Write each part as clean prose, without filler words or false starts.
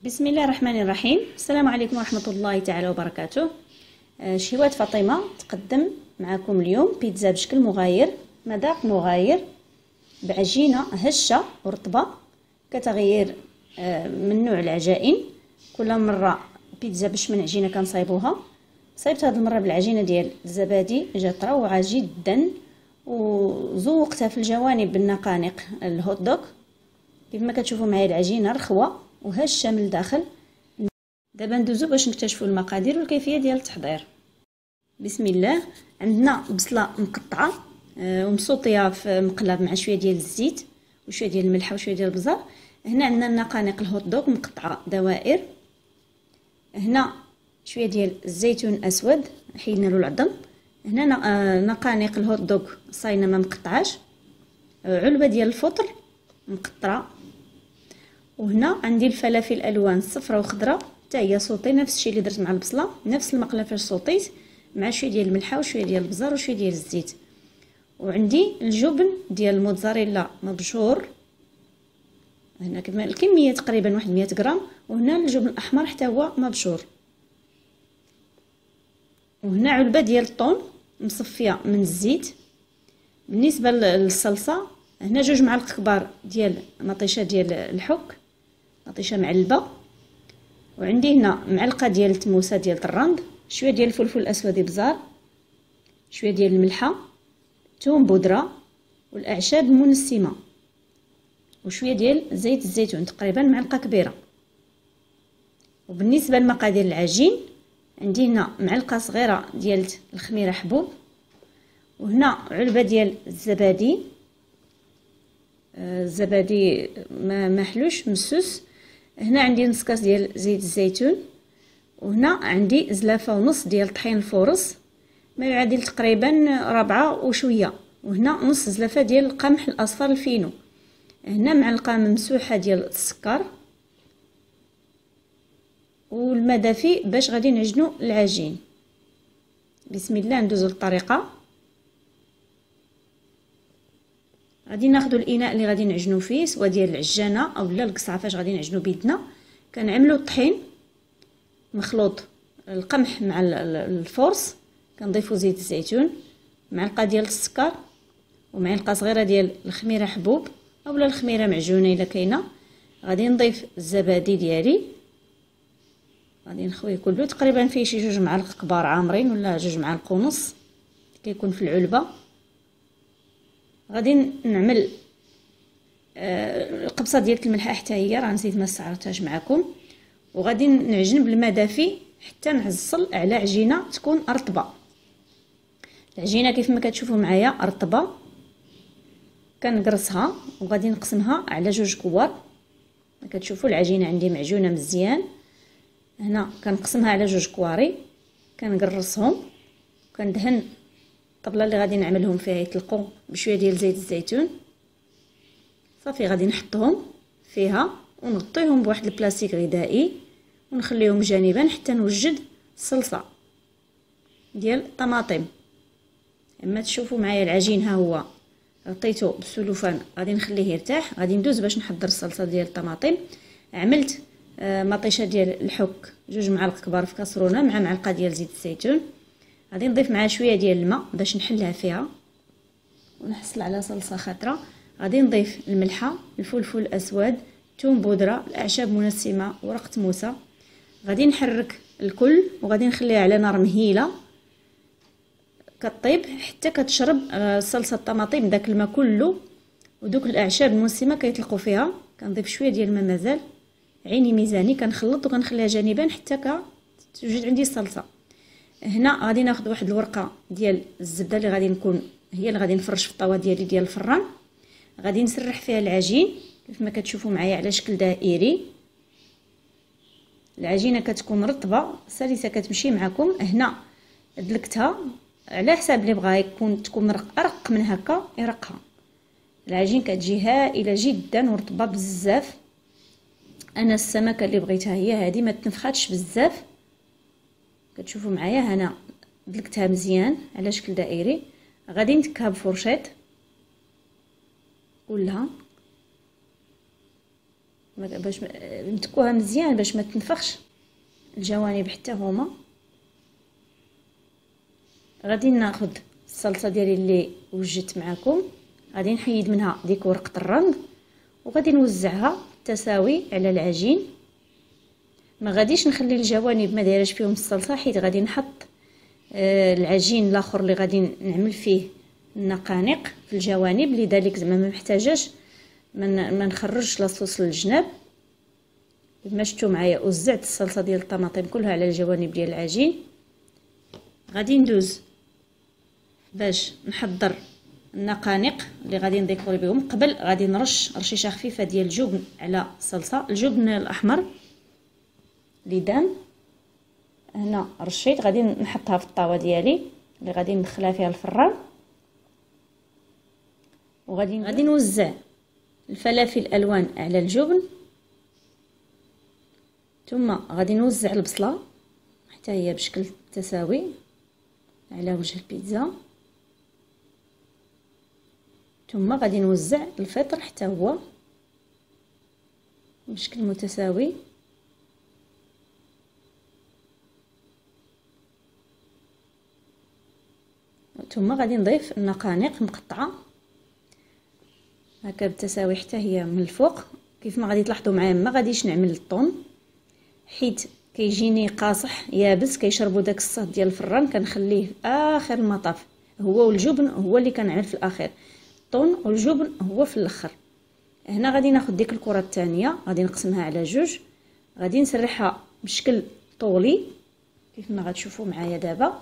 بسم الله الرحمن الرحيم. السلام عليكم ورحمة الله تعالى وبركاته. شهوات فاطمة تقدم معكم اليوم بيتزا بشكل مغاير، مذاق مغاير، بعجينة هشة ورطبة كتغيير من نوع العجائن. كل مرة بيتزا بشمن عجينة كنصايبوها، صايبت هذه المرة بالعجينة ديال الزبادي، جات روعة جدا وذوقتها في الجوانب بالنقانق الهوت دوغ. كيف ما كتشوفوا معايا العجينة رخوة وهشة من الداخل. دابا ندوزو باش نكتشفوا المقادير والكيفيه ديال التحضير. بسم الله. عندنا بصله مقطعه ومسوطيه في مقلب مع شويه ديال الزيت وشويه ديال الملح وشويه ديال البزار. هنا عندنا النقانق الهوت دوغ مقطعه دوائر. هنا شويه ديال الزيتون الاسود حيدنا له العظم. هنا نقانق الهوت دوغ صاينه ما مقطعاش. علبه ديال الفطر مقطره. وهنا عندي الفلافل الالوان صفراء وخضراء حتى هي صوتي نفس الشيء اللي درت مع البصله، نفس المقله فاش صوتيت، مع شويه ديال الملحه وشويه ديال البزار وشويه ديال الزيت. وعندي الجبن ديال الموتزاريلا مبشور، هنا الكميه تقريبا 100 غرام. وهنا الجبن الاحمر حتى هو مبشور. وهنا علبه ديال الطون مصفيه من الزيت. بالنسبه للصلصه هنا 2 معالق كبار ديال مطيشه ديال الحك، مطيشه معلبه. وعندي هنا معلقه ديال التموسه ديال الطراند، شويه ديال الفلفل الاسود ابزار، شويه ديال الملحه، ثوم بودره والاعشاب المنسمه، وشويه ديال زيت الزيتون تقريبا معلقه كبيره. وبالنسبه لمقادير العجين عندي هنا معلقه صغيره ديال الخميره حبوب، وهنا علبه ديال الزبادي، الزبادي ما حلوش مسوس. هنا عندي نص كاس ديال زيت الزيتون، وهنا عندي زلافه ونص ديال طحين الفورص ما يعادل تقريبا 4 وشويه. وهنا نص زلافه ديال القمح الاصفر الفينو. هنا معلقه ممسوحه ديال السكر والماء دافي باش غادي نعجنوا العجين. بسم الله ندوزو للطريقه. غادي ناخذوا الاناء اللي غادي نعجنوا فيه، سواء ديال العجانه او لا القصعه فاش غادي نعجنوا بيدنا. كنعملوا الطحين مخلوط القمح مع الفورص، كنضيفوا زيت الزيتون، معلقه ديال السكر، ومعلقه صغيره ديال الخميره حبوب اولا الخميره معجونه الا كاينه. غادي نضيف الزبادي ديالي، غادي نخويه كله تقريبا فيه شي 2 معالق كبار عامرين ولا 2 معالق ونص كيكون في العلبه. غادي نعمل القبصه ديال الملح حتى هي راه نسيت ما استعرضتهاش معكم. وغادي نعجن بالماء دافي حتى نحصل على عجينه تكون رطبه. العجينه كيف ما كتشوفوا معايا رطبه. كنقرصها وغادي نقسمها على 2 كوار. ما كتشوفوا العجينه عندي معجونه مزيان. هنا كنقسمها على 2 كواري، كنقرصهم، كندهن الطبله اللي غادي نعملهم فيها يطلقوا بشويه ديال زيت الزيتون. صافي غادي نحطهم فيها ونغطيهم بواحد البلاستيك غذائي ونخليهم جانبا حتى نوجد الصلصه ديال الطماطم. اما تشوفوا معايا العجين ها هو غطيته بالسلوفان، غادي نخليه يرتاح. غادي ندوز باش نحضر الصلصه ديال الطماطم. عملت مطيشه ديال الحك 2 معالق كبار في كاسرونه مع معلقه ديال زيت الزيتون. غادي نضيف معها شويه ديال الماء باش نحلها فيها ونحصل على صلصه خضراء. غادي نضيف الملحه، الفلفل الاسود، ثوم بودره، الاعشاب منسمه، ورقه موسى. غادي نحرك الكل وغادي نخليها على نار مهيله كطيب حتى كتشرب صلصه الطماطم داك الماء كله ودوك الاعشاب المنسمه كيطلقوا فيها. كنضيف شويه ديال الماء مازال عيني ميزاني، كنخلط وكنخليها جانبا حتى كتوجد عندي الصلصه. هنا غادي ناخذ واحد الورقه ديال الزبده اللي غادي نكون هي اللي غادي نفرش في الطاوه ديالي ديال الفران. غادي نسرح فيها العجين كيف ما كتشوفوا معايا على شكل دائري. العجينه كتكون رطبه سلسه كتمشي معكم. هنا دلكتها على حساب اللي بغا تكون ارق من هكا يرقها. العجين كتجي هائله جدا ورطبه بزاف. انا السمكه اللي بغيتها هي هذه ما تنفخاتش بزاف. كتشوفوا معايا هنا دلكتها مزيان على شكل دائري. غادي نتكها بفرشيط كلها باش نتكوها مزيان باش ما تنفخش الجوانب حتى هما. غادي ناخذ الصلصه ديالي اللي وجدت معكم، غادي نحيد منها ديك ورقه الرنج وغادي نوزعها تساوي على العجين. ما غاديش نخلي الجوانب ما دايرش فيهم الصلصه، حيت غادي نحط العجين الاخر اللي غادي نعمل فيه النقانق في الجوانب، لذلك زعما ما محتاجاش ما نخرجش لاصوص للجناب. كما شفتوا معايا وزعت الصلصه ديال الطماطم كلها على الجوانب ديال العجين. غادي ندوز باش نحضر النقانق اللي غادي نديكوري بهم. قبل غادي نرش رشيشه خفيفه ديال الجبن على الصلصه، الجبن الاحمر ليدان. هنا رشيت، غادي نحطها في الطاوه ديالي اللي غادي ندخلها فيها الفران، وغادي نوزع الفلافل الالوان على الجبن، ثم غادي نوزع البصله حتى هي بشكل تساوي على وجه البيتزا، ثم غادي نوزع الفطر حتى هو بشكل متساوي. ثم غادي نضيف النقانق مقطعه هكا بالتساوي حتى هي من الفوق. كيف ما غادي تلاحظوا معايا ما غاديش نعمل الطون حيت كيجيني قاصح يابس كيشربوا داك الصهد ديال الفران، كنخليه في اخر المطاف، هو والجبن هو اللي كنعمل في الاخير، الطون والجبن هو في الاخر. هنا غادي ناخذ ديك الكره الثانيه غادي نقسمها على جوج، غادي نسرحها بشكل طولي كيف ما غتشوفوا معايا دابا،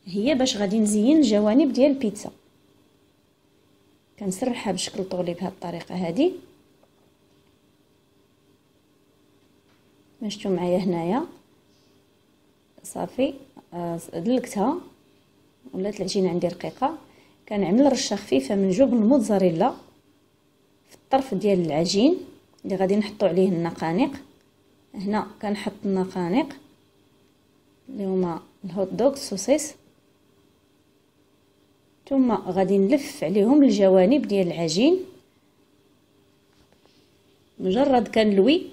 هي باش غادي نزين الجوانب ديال البيتزا. كنسرحها بشكل طولي بهذه الطريقه هذه. شفتوا معايا هنايا صافي دلكتها ولات العجينه عندي رقيقه. كنعمل رشه خفيفه من جبن الموتزاريلا في الطرف ديال العجين اللي غادي نحطوا عليه النقانق. هنا كنحط النقانق اللي هما الهوت دوغ سوسيس، ثم غادي نلف عليهم الجوانب ديال العجين. مجرد كنلوي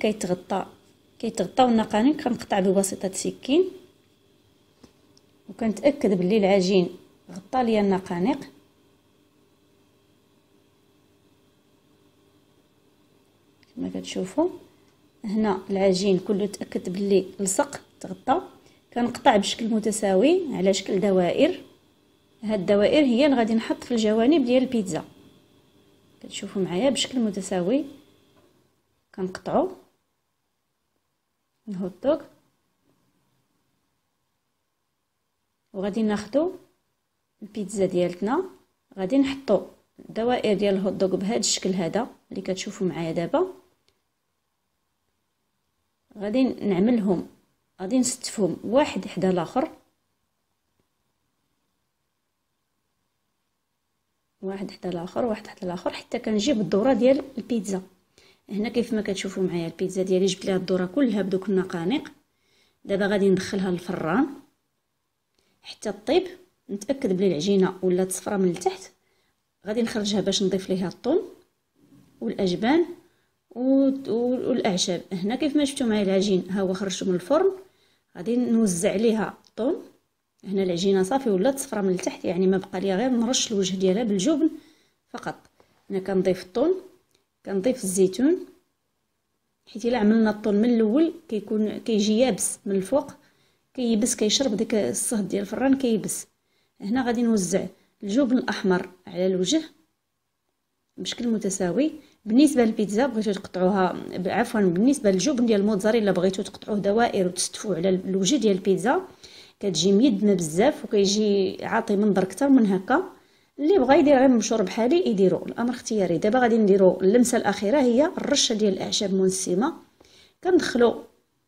كيتغطاو النقانق كنقطع بواسطه سكين، وكنتاكد بلي العجين غطى ليا النقانق. كما كتشوفوا هنا العجين كله تاكدت بلي لصق تغطى. كنقطع بشكل متساوي على شكل دوائر، هاد الدوائر هي اللي غادي نحط في الجوانب ديال البيتزا. كتشوفوا معايا بشكل متساوي كنقطعوا الهوت دوغ، وغادي ناخذوا البيتزا ديالتنا غادي نحطوا الدوائر ديال الهوت دوغ بهذا الشكل هذا اللي كتشوفوا معايا دابا. غادي نعملهم غادي نستفهم واحد حدا الاخر، واحد حدا الاخر حتى كنجيب الدوره ديال البيتزا. هنا كيف ما كتشوفوا معايا البيتزا ديالي جبت ليها الدوره كلها بدوك النقانق. دابا غادي ندخلها للفران حتى طيب، نتاكد بلي العجينه ولات صفرا من التحت. غادي نخرجها باش نضيف ليها الطون والاجبان والاعشاب. هنا كيف ما شفتوا معايا العجين ها هو خرجته من الفرن، غادي نوزع عليها الطون. هنا العجينه صافي ولات صفرا من التحت، يعني ما بقى ليا غير نرش الوجه ديالها بالجبن فقط. هنا كنضيف الطون، كنضيف الزيتون، حيت الا عملنا الطون من الاول كيكون كيجي يابس من الفوق، كيبس كيشرب ديك الصهد ديال الفران كيبس. هنا غادي نوزع الجبن الاحمر على الوجه بشكل متساوي. بالنسبه للبيتزا بغيتو تقطعوها بالنسبه للجبن ديال الموتزاريلا بغيتو تقطعوه دوائر وتستفوا على الوجه ديال البيتزا، كتجي ميدمه بزاف وكيجي عاطي منظر اكثر من هكا. اللي بغى يدير غير مبشور بحالي يديروا، الامر اختياري. دابا غادي نديروا اللمسه الاخيره هي الرشه ديال الاعشاب منسمه. كندخلوا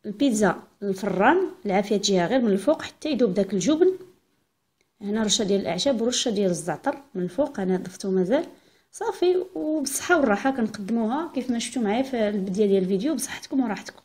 البيتزا للفران، العافيه تجيها غير من الفوق حتى يذوب داك الجبن. هنا رشه ديال الاعشاب ورشه ديال الزعتر من الفوق، انا ضفتو مازال صافي. وبالصحه والراحه كنقدموها كيف ما شفتوا معايا في البدايه ديال الفيديو، بصحتكم وراحتكم.